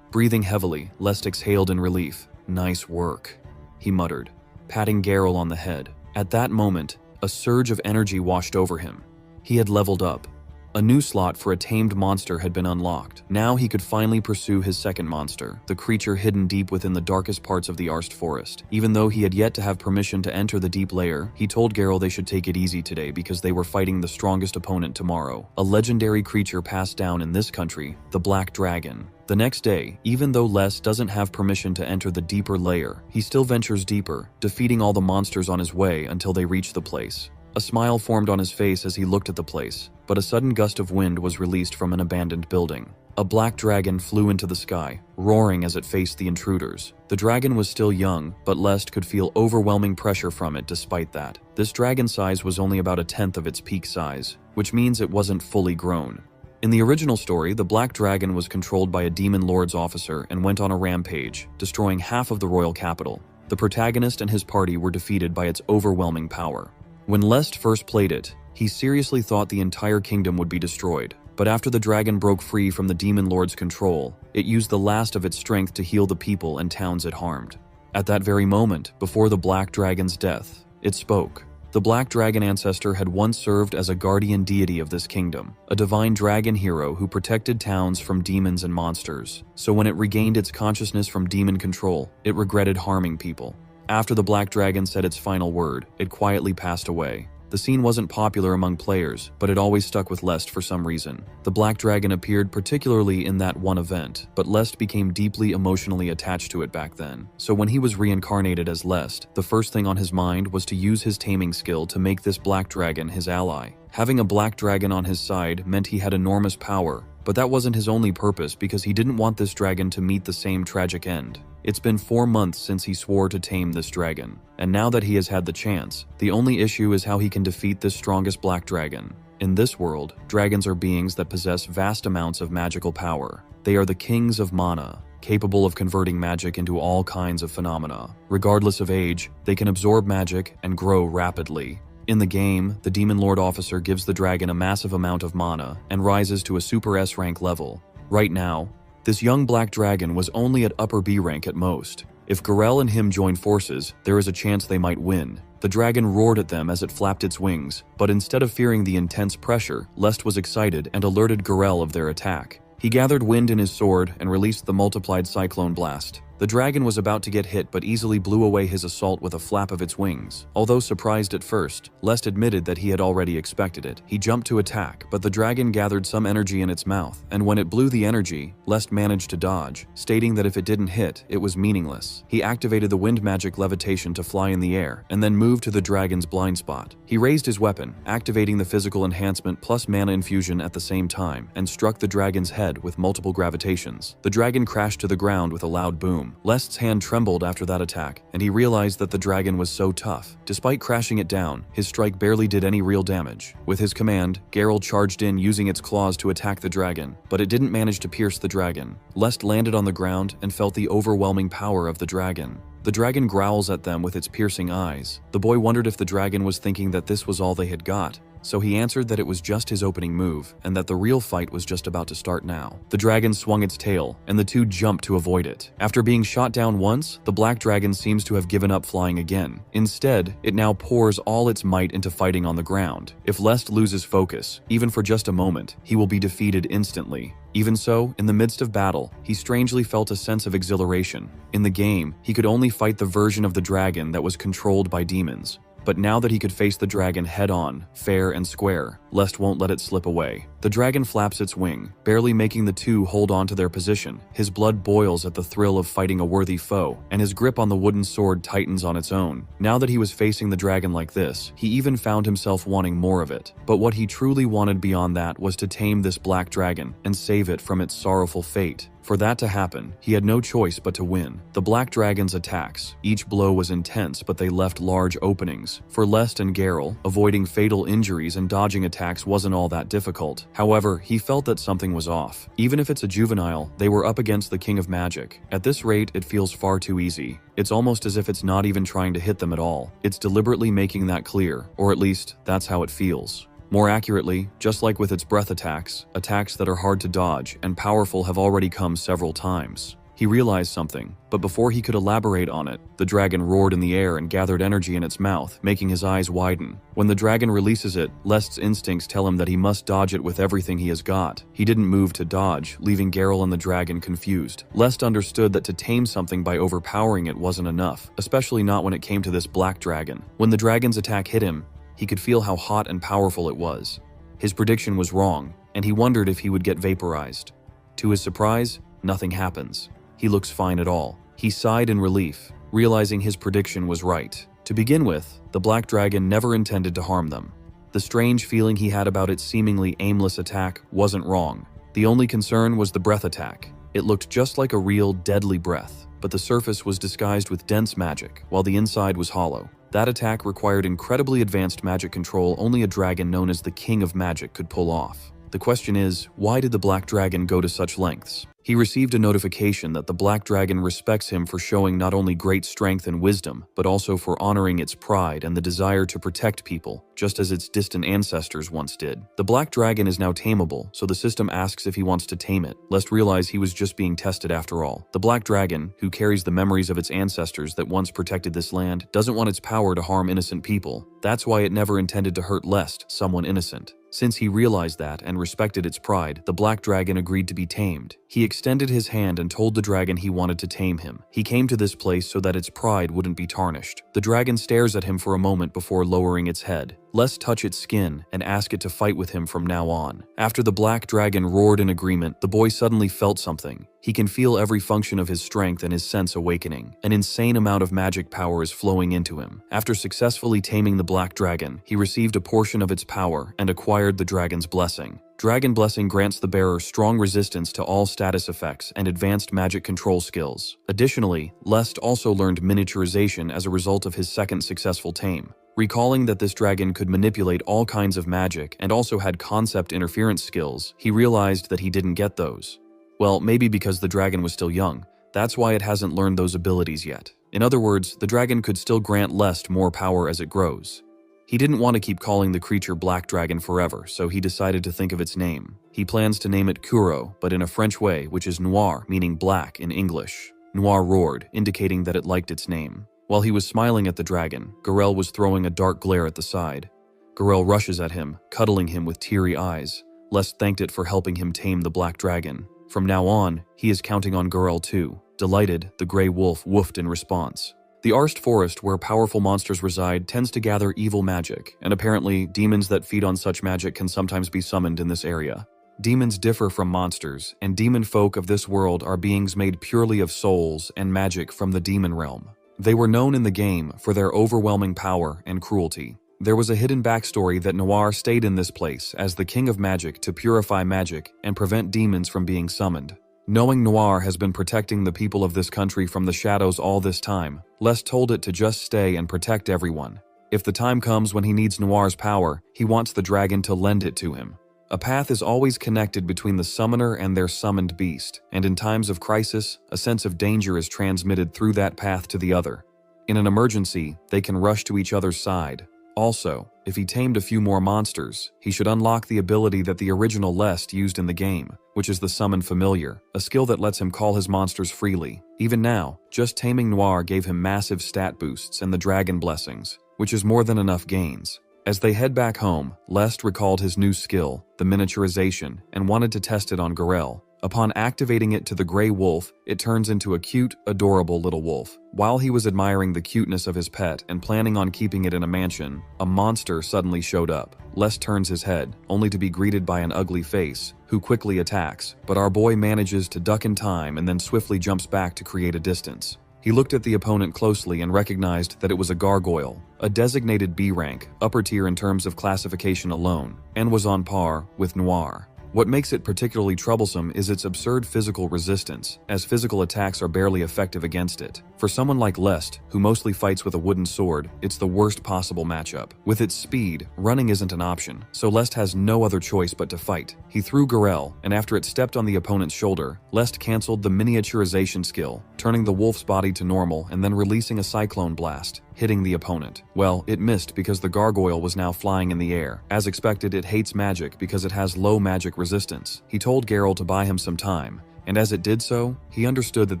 S1: Breathing heavily, Lest exhaled in relief. "Nice work," he muttered, patting Geralt on the head. At that moment, a surge of energy washed over him. He had leveled up. A new slot for a tamed monster had been unlocked. Now he could finally pursue his second monster, the creature hidden deep within the darkest parts of the Arst Forest. Even though he had yet to have permission to enter the deep layer, he told Geralt they should take it easy today because they were fighting the strongest opponent tomorrow, a legendary creature passed down in this country, the Black Dragon. The next day, even though Lest doesn't have permission to enter the deeper layer, he still ventures deeper, defeating all the monsters on his way until they reach the place. A smile formed on his face as he looked at the place, but a sudden gust of wind was released from an abandoned building. A black dragon flew into the sky, roaring as it faced the intruders. The dragon was still young, but Lest could feel overwhelming pressure from it despite that. This dragon size was only about a tenth of its peak size, which means it wasn't fully grown. In the original story, the Black Dragon was controlled by a Demon Lord's officer and went on a rampage, destroying half of the royal capital. The protagonist and his party were defeated by its overwhelming power. When Lest first played it, he seriously thought the entire kingdom would be destroyed. But after the dragon broke free from the Demon Lord's control, it used the last of its strength to heal the people and towns it harmed. At that very moment, before the Black Dragon's death, it spoke. The Black Dragon ancestor had once served as a guardian deity of this kingdom, a divine dragon hero who protected towns from demons and monsters. So when it regained its consciousness from demon control, it regretted harming people. After the Black Dragon said its final word, it quietly passed away. The scene wasn't popular among players, but it always stuck with Lest for some reason. The Black Dragon appeared particularly in that one event, but Lest became deeply emotionally attached to it back then. So when he was reincarnated as Lest, the first thing on his mind was to use his taming skill to make this Black Dragon his ally. Having a Black Dragon on his side meant he had enormous power, but that wasn't his only purpose because he didn't want this dragon to meet the same tragic end. It's been 4 months since he swore to tame this dragon, and now that he has had the chance, the only issue is how he can defeat this strongest Black Dragon. In this world, dragons are beings that possess vast amounts of magical power. They are the kings of mana, capable of converting magic into all kinds of phenomena. Regardless of age, they can absorb magic and grow rapidly. In the game, the Demon Lord officer gives the dragon a massive amount of mana and rises to a Super S rank level. Right now, this young Black Dragon was only at upper B rank at most. If Garel and him join forces, there is a chance they might win. The dragon roared at them as it flapped its wings, but instead of fearing the intense pressure, Lest was excited and alerted Garel of their attack. He gathered wind in his sword and released the multiplied Cyclone Blast. The dragon was about to get hit but easily blew away his assault with a flap of its wings. Although surprised at first, Lest admitted that he had already expected it. He jumped to attack, but the dragon gathered some energy in its mouth, and when it blew the energy, Lest managed to dodge, stating that if it didn't hit, it was meaningless. He activated the wind magic levitation to fly in the air, and then moved to the dragon's blind spot. He raised his weapon, activating the physical enhancement plus mana infusion at the same time, and struck the dragon's head with multiple gravitations. The dragon crashed to the ground with a loud boom. Lest's hand trembled after that attack, and he realized that the dragon was so tough. Despite crashing it down, his strike barely did any real damage. With his command, Garel charged in using its claws to attack the dragon, but it didn't manage to pierce the dragon. Lest landed on the ground and felt the overwhelming power of the dragon. The dragon growls at them with its piercing eyes. The boy wondered if the dragon was thinking that this was all they had got, so he answered that it was just his opening move, and that the real fight was just about to start now. The dragon swung its tail, and the two jumped to avoid it. After being shot down once, the Black Dragon seems to have given up flying again. Instead, it now pours all its might into fighting on the ground. If Lest loses focus, even for just a moment, he will be defeated instantly. Even so, in the midst of battle, he strangely felt a sense of exhilaration. In the game, he could only fight the version of the dragon that was controlled by demons. But now that he could face the dragon head-on, fair and square, Lest won't let it slip away. The dragon flaps its wing, barely making the two hold on to their position. His blood boils at the thrill of fighting a worthy foe, and his grip on the wooden sword tightens on its own. Now that he was facing the dragon like this, he even found himself wanting more of it. But what he truly wanted beyond that was to tame this Black Dragon and save it from its sorrowful fate. For that to happen, he had no choice but to win. The Black Dragon's attacks, each blow was intense, but they left large openings. For Lest and Garel, avoiding fatal injuries and dodging attacks wasn't all that difficult. However, he felt that something was off. Even if it's a juvenile, they were up against the King of Magic. At this rate, it feels far too easy. It's almost as if it's not even trying to hit them at all. It's deliberately making that clear, or at least, that's how it feels. More accurately, just like with its breath attacks, attacks that are hard to dodge and powerful have already come several times. He realized something, but before he could elaborate on it, the dragon roared in the air and gathered energy in its mouth, making his eyes widen. When the dragon releases it, Lest's instincts tell him that he must dodge it with everything he has got. He didn't move to dodge, leaving Garel and the dragon confused. Lest understood that to tame something by overpowering it wasn't enough, especially not when it came to this Black Dragon. When the dragon's attack hit him, he could feel how hot and powerful it was. His prediction was wrong, and he wondered if he would get vaporized. To his surprise, nothing happens. He looks fine at all. He sighed in relief, realizing his prediction was right. To begin with, the Black Dragon never intended to harm them. The strange feeling he had about its seemingly aimless attack wasn't wrong. The only concern was the breath attack. It looked just like a real, deadly breath, but the surface was disguised with dense magic, while the inside was hollow. That attack required incredibly advanced magic control only a dragon known as the King of Magic could pull off. The question is, why did the Black Dragon go to such lengths? He received a notification that the Black Dragon respects him for showing not only great strength and wisdom, but also for honoring its pride and the desire to protect people, just as its distant ancestors once did. The Black Dragon is now tameable, so the system asks if he wants to tame it. Lest realize he was just being tested after all. The Black Dragon, who carries the memories of its ancestors that once protected this land, doesn't want its power to harm innocent people. That's why it never intended to hurt Lest, someone innocent. Since he realized that and respected its pride, the Black Dragon agreed to be tamed. He extended his hand and told the dragon he wanted to tame him. He came to this place so that its pride wouldn't be tarnished. The dragon stares at him for a moment before lowering its head. Lest touch its skin and ask it to fight with him from now on. After the black dragon roared in agreement, the boy suddenly felt something. He can feel every function of his strength and his sense awakening. An insane amount of magic power is flowing into him. After successfully taming the black dragon, he received a portion of its power and acquired the dragon's blessing. Dragon Blessing grants the bearer strong resistance to all status effects and advanced magic control skills. Additionally, Lest also learned miniaturization as a result of his second successful tame. Recalling that this dragon could manipulate all kinds of magic and also had concept interference skills, he realized that he didn't get those. Well, maybe because the dragon was still young. That's why it hasn't learned those abilities yet. In other words, the dragon could still grant Lest more power as it grows. He didn't want to keep calling the creature Black Dragon forever, so he decided to think of its name. He plans to name it Kuro, but in a French way, which is noir, meaning black in English. Noir roared, indicating that it liked its name. While he was smiling at the dragon, Garel was throwing a dark glare at the side. Garel rushes at him, cuddling him with teary eyes. Lest thanked it for helping him tame the Black Dragon. From now on, he is counting on Garel too. Delighted, the gray wolf woofed in response. The Arst Forest, where powerful monsters reside, tends to gather evil magic, and apparently, demons that feed on such magic can sometimes be summoned in this area. Demons differ from monsters, and demon folk of this world are beings made purely of souls and magic from the demon realm. They were known in the game for their overwhelming power and cruelty. There was a hidden backstory that Noir stayed in this place as the king of magic to purify magic and prevent demons from being summoned. Knowing Noir has been protecting the people of this country from the shadows all this time, Lest told it to just stay and protect everyone. If the time comes when he needs Noir's power, he wants the dragon to lend it to him. A path is always connected between the summoner and their summoned beast, and in times of crisis, a sense of danger is transmitted through that path to the other. In an emergency, they can rush to each other's side. Also, if he tamed a few more monsters, he should unlock the ability that the original Lest used in the game, which is the Summon Familiar, a skill that lets him call his monsters freely. Even now, just taming Noir gave him massive stat boosts and the dragon blessings, which is more than enough gains. As they head back home, Lest recalled his new skill, the miniaturization, and wanted to test it on Garel. Upon activating it to the gray wolf, it turns into a cute, adorable little wolf. While he was admiring the cuteness of his pet and planning on keeping it in a mansion, a monster suddenly showed up. Lest turns his head, only to be greeted by an ugly face, who quickly attacks, but our boy manages to duck in time and then swiftly jumps back to create a distance. He looked at the opponent closely and recognized that it was a gargoyle, a designated B rank, upper tier in terms of classification alone, and was on par with Noir. What makes it particularly troublesome is its absurd physical resistance, as physical attacks are barely effective against it. For someone like Lest, who mostly fights with a wooden sword, it's the worst possible matchup. With its speed, running isn't an option, so Lest has no other choice but to fight. He threw Garel, and after it stepped on the opponent's shoulder, Lest cancelled the miniaturization skill, turning the wolf's body to normal and then releasing a cyclone blast, hitting the opponent. Well, it missed because the gargoyle was now flying in the air. As expected, it hates magic because it has low magic resistance. He told Garel to buy him some time, and as it did so, he understood that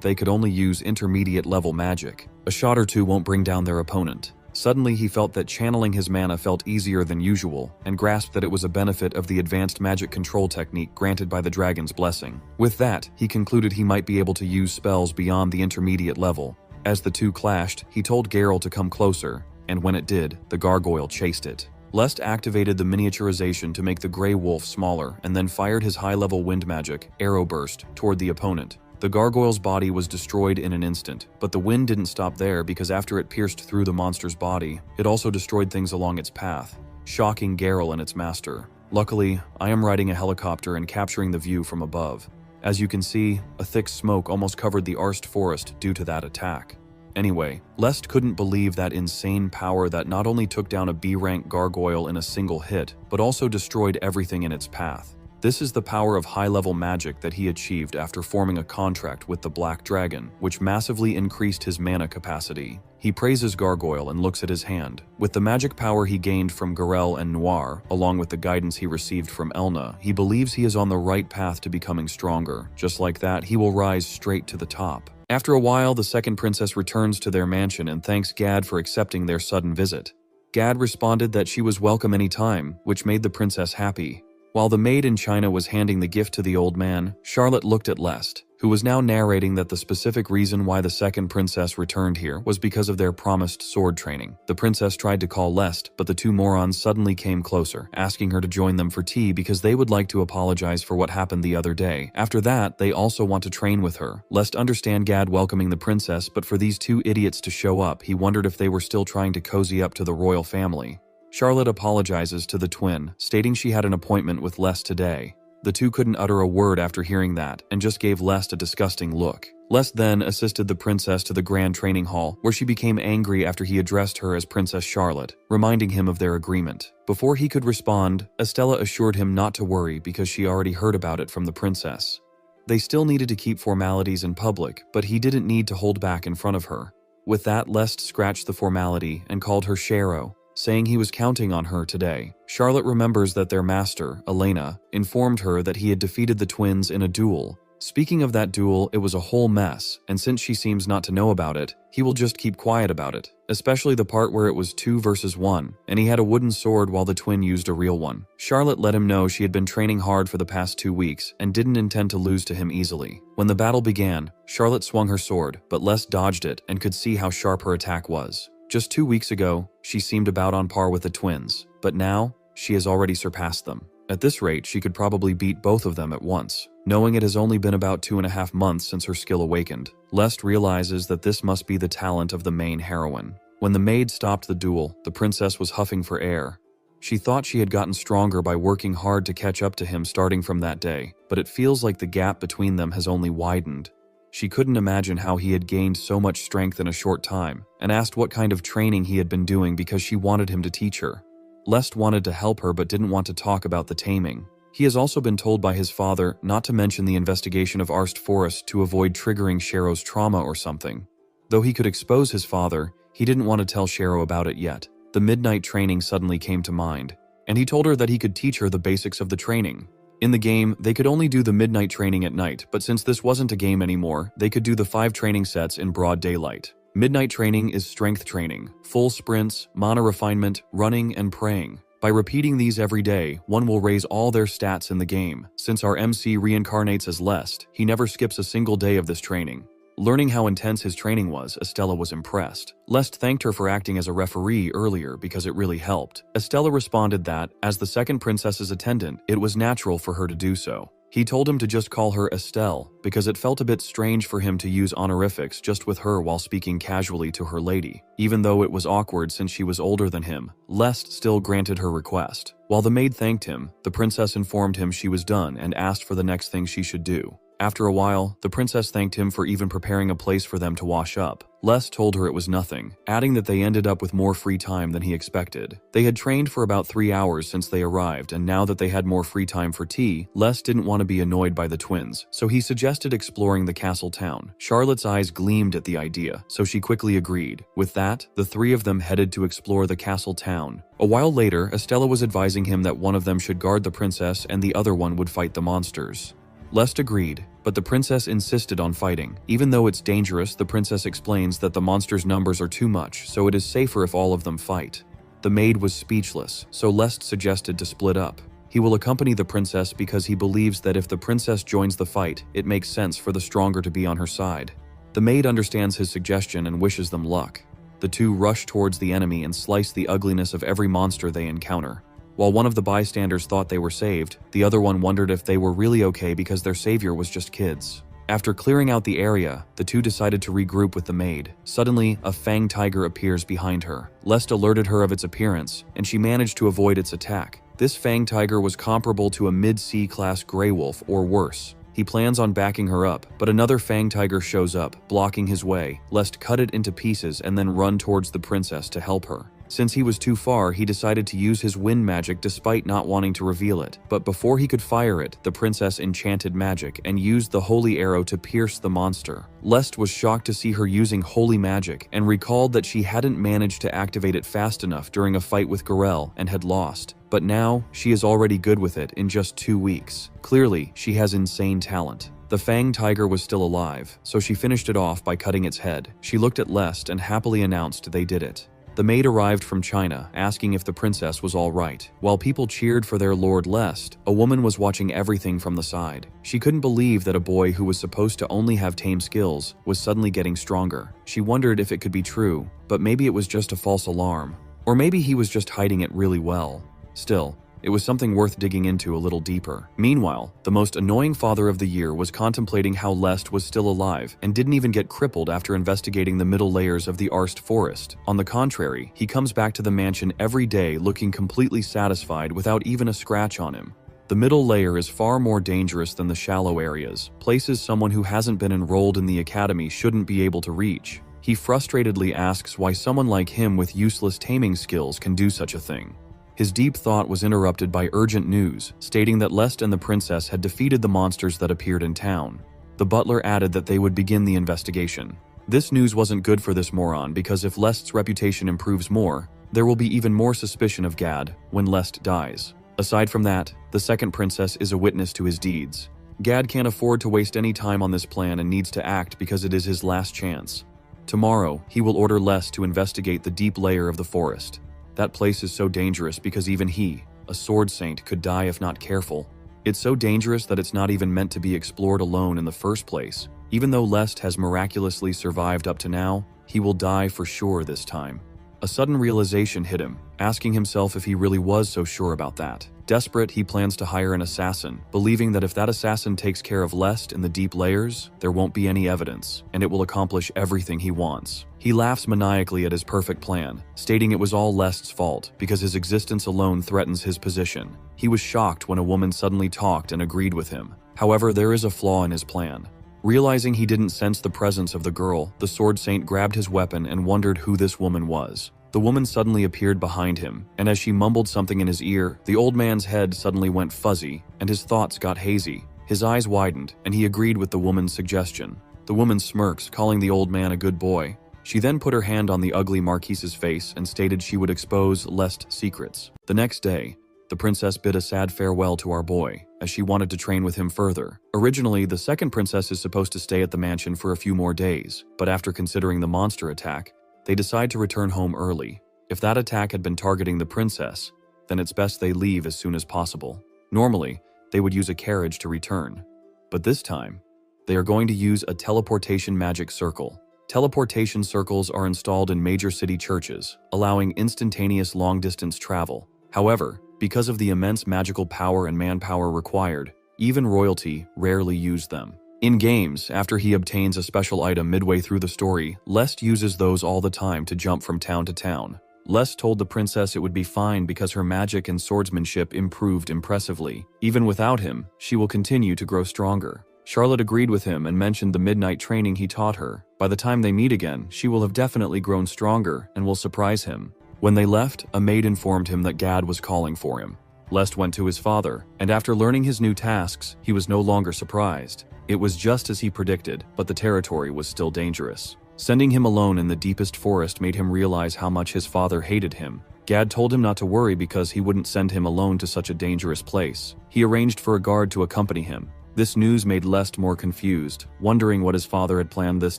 S1: they could only use intermediate level magic. A shot or two won't bring down their opponent. Suddenly he felt that channeling his mana felt easier than usual, and grasped that it was a benefit of the advanced magic control technique granted by the dragon's blessing. With that, he concluded he might be able to use spells beyond the intermediate level. As the two clashed, he told Garel to come closer, and when it did, the gargoyle chased it. Lest activated the miniaturization to make the gray wolf smaller and then fired his high-level wind magic, Arrow Burst, toward the opponent. The gargoyle's body was destroyed in an instant, but the wind didn't stop there because after it pierced through the monster's body, it also destroyed things along its path, shocking Garel and its master. Luckily, I am riding a helicopter and capturing the view from above. As you can see, a thick smoke almost covered the Arst Forest due to that attack. Anyway, Lest couldn't believe that insane power that not only took down a B-rank gargoyle in a single hit, but also destroyed everything in its path. This is the power of high-level magic that he achieved after forming a contract with the Black Dragon, which massively increased his mana capacity. He praises Gargoyle and looks at his hand. With the magic power he gained from Garel and Noir, along with the guidance he received from Elna, he believes he is on the right path to becoming stronger. Just like that, he will rise straight to the top. After a while, the second princess returns to their mansion and thanks Gad for accepting their sudden visit. Gad responded that she was welcome any time, which made the princess happy. While the maid in China was handing the gift to the old man, Charlotte looked at Lest, who was now narrating that the specific reason why the second princess returned here was because of their promised sword training. The princess tried to call Lest, but the two morons suddenly came closer, asking her to join them for tea because they would like to apologize for what happened the other day. After that, they also want to train with her. Lest understand Gad welcoming the princess, but for these two idiots to show up, he wondered if they were still trying to cozy up to the royal family. Charlotte apologizes to the twin, stating she had an appointment with Lest today. The two couldn't utter a word after hearing that, and just gave Lest a disgusting look. Lest then assisted the princess to the grand training hall, where she became angry after he addressed her as Princess Charlotte, reminding him of their agreement. Before he could respond, Estella assured him not to worry because she already heard about it from the princess. They still needed to keep formalities in public, but he didn't need to hold back in front of her. With that, Lest scratched the formality and called her Shero, saying he was counting on her today. Charlotte remembers that their master, Elena, informed her that he had defeated the twins in a duel. Speaking of that duel, it was a whole mess, and since she seems not to know about it, he will just keep quiet about it, especially the part where it was 2 versus 1, and he had a wooden sword while the twin used a real one. Charlotte let him know she had been training hard for the past 2 weeks and didn't intend to lose to him easily. When the battle began, Charlotte swung her sword, but Les dodged it and could see how sharp her attack was. Just 2 weeks ago, she seemed about on par with the twins, but now, she has already surpassed them. At this rate, she could probably beat both of them at once. Knowing it has only been about 2.5 months since her skill awakened, Lest realizes that this must be the talent of the main heroine. When the maid stopped the duel, the princess was huffing for air. She thought she had gotten stronger by working hard to catch up to him starting from that day, but it feels like the gap between them has only widened. She couldn't imagine how he had gained so much strength in a short time, and asked what kind of training he had been doing because she wanted him to teach her. Lest wanted to help her but didn't want to talk about the taming. He has also been told by his father not to mention the investigation of Arst Forest to avoid triggering Shero's trauma or something. Though he could expose his father, he didn't want to tell Shero about it yet. The midnight training suddenly came to mind, and he told her that he could teach her the basics of the training. In the game, they could only do the midnight training at night, but since this wasn't a game anymore, they could do the 5 training sets in broad daylight. Midnight training is strength training, full sprints, mana refinement, running, and praying. By repeating these every day, one will raise all their stats in the game. Since our MC reincarnates as Lest, he never skips a single day of this training. Learning how intense his training was, Estella was impressed. Lest thanked her for acting as a referee earlier because it really helped. Estella responded that, as the second princess's attendant, it was natural for her to do so. He told him to just call her Estelle, because it felt a bit strange for him to use honorifics just with her while speaking casually to her lady. Even though it was awkward since she was older than him, Lest still granted her request. While the maid thanked him, the princess informed him she was done and asked for the next thing she should do. After a while, the princess thanked him for even preparing a place for them to wash up. Les told her it was nothing, adding that they ended up with more free time than he expected. They had trained for about 3 hours since they arrived, and now that they had more free time for tea, Les didn't want to be annoyed by the twins, so he suggested exploring the castle town. Charlotte's eyes gleamed at the idea, so she quickly agreed. With that, the 3 of them headed to explore the castle town. A while later, Estella was advising him that one of them should guard the princess and the other one would fight the monsters. Lest agreed, but the princess insisted on fighting. Even though it's dangerous, the princess explains that the monsters' numbers are too much, so it is safer if all of them fight. The maid was speechless, so Lest suggested to split up. He will accompany the princess because he believes that if the princess joins the fight, it makes sense for the stronger to be on her side. The maid understands his suggestion and wishes them luck. The two rush towards the enemy and slice the ugliness of every monster they encounter. While one of the bystanders thought they were saved, the other one wondered if they were really okay because their savior was just kids. After clearing out the area, the two decided to regroup with the maid. Suddenly, a fang tiger appears behind her. Lest alerted her of its appearance, and she managed to avoid its attack. This fang tiger was comparable to a mid-C class gray wolf or worse. He plans on backing her up, but another fang tiger shows up, blocking his way. Lest cut it into pieces and then run towards the princess to help her. Since he was too far, he decided to use his wind magic despite not wanting to reveal it. But before he could fire it, the princess enchanted magic and used the holy arrow to pierce the monster. Lest was shocked to see her using holy magic and recalled that she hadn't managed to activate it fast enough during a fight with Garel and had lost. But now, she is already good with it in just 2 weeks. Clearly, she has insane talent. The fang tiger was still alive, so she finished it off by cutting its head. She looked at Lest and happily announced they did it. The maid arrived from China, asking if the princess was all right. While people cheered for their Lord Lest, a woman was watching everything from the side. She couldn't believe that a boy who was supposed to only have tame skills was suddenly getting stronger. She wondered if it could be true, but maybe it was just a false alarm. Or maybe he was just hiding it really well. Still, it was something worth digging into a little deeper. Meanwhile, the most annoying father of the year was contemplating how Lest was still alive and didn't even get crippled after investigating the middle layers of the Arst forest. On the contrary, he comes back to the mansion every day looking completely satisfied without even a scratch on him. The middle layer is far more dangerous than the shallow areas, places someone who hasn't been enrolled in the academy shouldn't be able to reach. He frustratedly asks why someone like him with useless taming skills can do such a thing. His deep thought was interrupted by urgent news, stating that Lest and the princess had defeated the monsters that appeared in town. The butler added that they would begin the investigation. This news wasn't good for this moron because if Lest's reputation improves more, there will be even more suspicion of Gad when Lest dies. Aside from that, the second princess is a witness to his deeds. Gad can't afford to waste any time on this plan and needs to act because it is his last chance. Tomorrow, he will order Lest to investigate the deep layer of the forest. That place is so dangerous because even he, a sword saint, could die if not careful. It's so dangerous that it's not even meant to be explored alone in the first place. Even though Lest has miraculously survived up to now, he will die for sure this time. A sudden realization hit him, asking himself if he really was so sure about that. Desperate, he plans to hire an assassin, believing that if that assassin takes care of Lest in the deep layers, there won't be any evidence, and it will accomplish everything he wants. He laughs maniacally at his perfect plan, stating it was all Lest's fault because his existence alone threatens his position. He was shocked when a woman suddenly talked and agreed with him. However, there is a flaw in his plan. Realizing he didn't sense the presence of the girl, the sword saint grabbed his weapon and wondered who this woman was. The woman suddenly appeared behind him, and as she mumbled something in his ear, the old man's head suddenly went fuzzy, and his thoughts got hazy. His eyes widened, and he agreed with the woman's suggestion. The woman smirks, calling the old man a good boy. She then put her hand on the ugly Marquise's face and stated she would expose Lest's secrets. The next day, the princess bid a sad farewell to our boy, as she wanted to train with him further. Originally, the second princess is supposed to stay at the mansion for a few more days, but after considering the monster attack, they decide to return home early. If that attack had been targeting the princess, then it's best they leave as soon as possible. Normally, they would use a carriage to return, but this time, they are going to use a teleportation magic circle. Teleportation circles are installed in major city churches, allowing instantaneous long-distance travel. However, because of the immense magical power and manpower required, even royalty rarely used them. In games, after he obtains a special item midway through the story, Lest uses those all the time to jump from town to town. Lest told the princess it would be fine because her magic and swordsmanship improved impressively. Even without him, she will continue to grow stronger. Charlotte agreed with him and mentioned the midnight training he taught her. By the time they meet again, she will have definitely grown stronger and will surprise him. When they left, a maid informed him that Gad was calling for him. Lest went to his father, and after learning his new tasks, he was no longer surprised. It was just as he predicted, but the territory was still dangerous. Sending him alone in the deepest forest made him realize how much his father hated him. Gad told him not to worry because he wouldn't send him alone to such a dangerous place. He arranged for a guard to accompany him. This news made Lest more confused, wondering what his father had planned this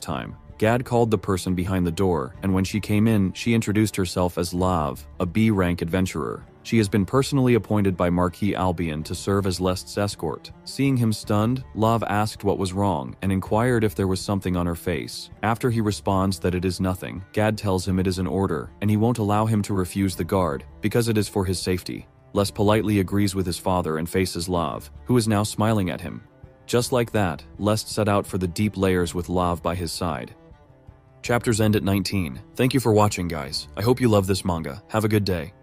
S1: time. Gad called the person behind the door, and when she came in, she introduced herself as Lav, a B-rank adventurer. She has been personally appointed by Marquis Albion to serve as Lest's escort. Seeing him stunned, Lav asked what was wrong and inquired if there was something on her face. After he responds that it is nothing, Gad tells him it is an order, and he won't allow him to refuse the guard, because it is for his safety. Lest politely agrees with his father and faces Lav, who is now smiling at him. Just like that, Lest set out for the deep layers with Lav by his side. Chapters end at 19. Thank you for watching, guys. I hope you love this manga. Have a good day.